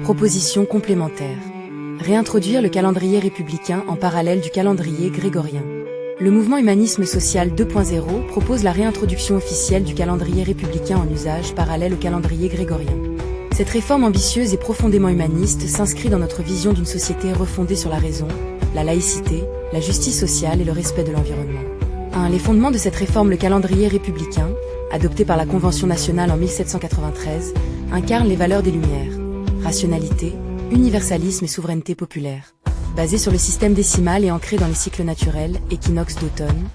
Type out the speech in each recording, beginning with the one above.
Proposition complémentaire. Réintroduire le calendrier républicain en parallèle du calendrier grégorien. Le mouvement Humanisme Social 2.0 propose la réintroduction officielle du calendrier républicain en usage parallèle au calendrier grégorien. Cette réforme ambitieuse et profondément humaniste s'inscrit dans notre vision d'une société refondée sur la raison, la laïcité, la justice sociale et le respect de l'environnement. 1. Les fondements de cette réforme. Le calendrier républicain, adopté par la Convention nationale en 1793, incarne les valeurs des Lumières, rationalité, universalisme et souveraineté populaire. Basé sur le système décimal et ancré dans les cycles naturels, équinoxe d'automne,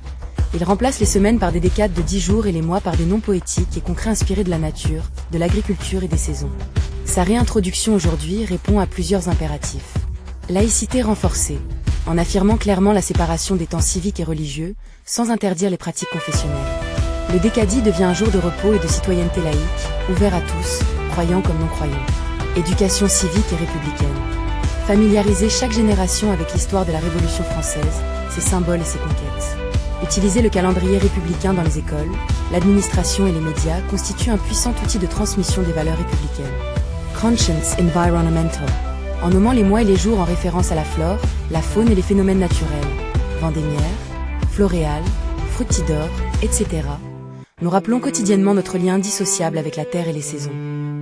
il remplace les semaines par des décades de 10 jours et les mois par des noms poétiques et concrets inspirés de la nature, de l'agriculture et des saisons. Sa réintroduction aujourd'hui répond à plusieurs impératifs. Laïcité renforcée, en affirmant clairement la séparation des temps civiques et religieux, sans interdire les pratiques confessionnelles. Le décadi devient un jour de repos et de citoyenneté laïque, ouvert à tous, croyants comme non-croyants. Éducation civique et républicaine. Familiariser chaque génération avec l'histoire de la Révolution française, ses symboles et ses conquêtes. Utiliser le calendrier républicain dans les écoles, l'administration et les médias constituent un puissant outil de transmission des valeurs républicaines. Conscience environmental. En nommant les mois et les jours en référence à la flore, la faune et les phénomènes naturels, vendémiaire, floréal, fructidor, etc. Nous rappelons quotidiennement notre lien indissociable avec la terre et les saisons.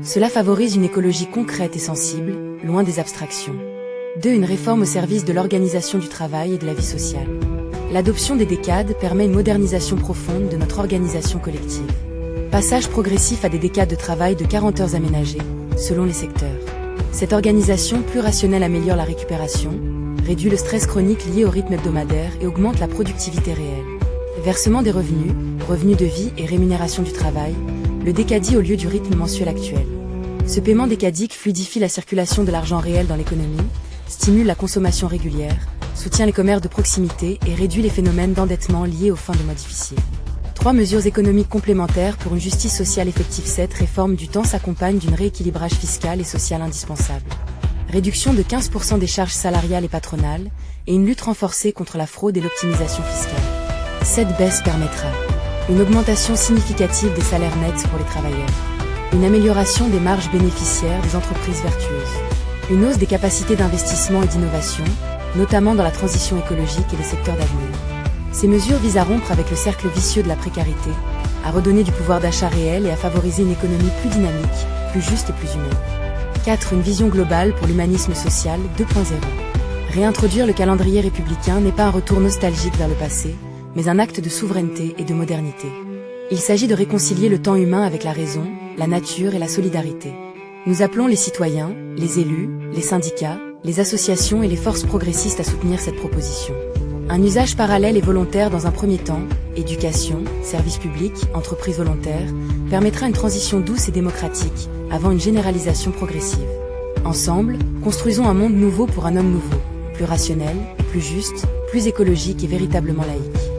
Cela favorise une écologie concrète et sensible, loin des abstractions. 2. Une réforme au service de l'organisation du travail et de la vie sociale. L'adoption des décades permet une modernisation profonde de notre organisation collective. Passage progressif à des décades de travail de 40 heures aménagées, selon les secteurs. Cette organisation plus rationnelle améliore la récupération, réduit le stress chronique lié au rythme hebdomadaire et augmente la productivité réelle. Versement des revenus, revenus de vie et rémunération du travail, le décadi au lieu du rythme mensuel actuel. Ce paiement décadique fluidifie la circulation de l'argent réel dans l'économie, stimule la consommation régulière, soutient les commerces de proximité et réduit les phénomènes d'endettement liés aux fins de mois difficiles. 3. Mesures économiques complémentaires pour une justice sociale effective. Cette réforme du temps s'accompagne d'un rééquilibrage fiscal et social indispensable. Réduction de 15% des charges salariales et patronales, et une lutte renforcée contre la fraude et l'optimisation fiscale. Cette baisse permettra une augmentation significative des salaires nets pour les travailleurs, une amélioration des marges bénéficiaires des entreprises vertueuses, une hausse des capacités d'investissement et d'innovation, notamment dans la transition écologique et les secteurs d'avenir. Ces mesures visent à rompre avec le cercle vicieux de la précarité, à redonner du pouvoir d'achat réel et à favoriser une économie plus dynamique, plus juste et plus humaine. 4. Une vision globale pour l'humanisme social 2.0. Réintroduire le calendrier républicain n'est pas un retour nostalgique vers le passé, mais un acte de souveraineté et de modernité. Il s'agit de réconcilier le temps humain avec la raison, la nature et la solidarité. Nous appelons les citoyens, les élus, les syndicats, les associations et les forces progressistes à soutenir cette proposition. Un usage parallèle et volontaire dans un premier temps, éducation, services publics, entreprises volontaires, permettra une transition douce et démocratique, avant une généralisation progressive. Ensemble, construisons un monde nouveau pour un homme nouveau, plus rationnel, plus juste, plus écologique et véritablement laïque.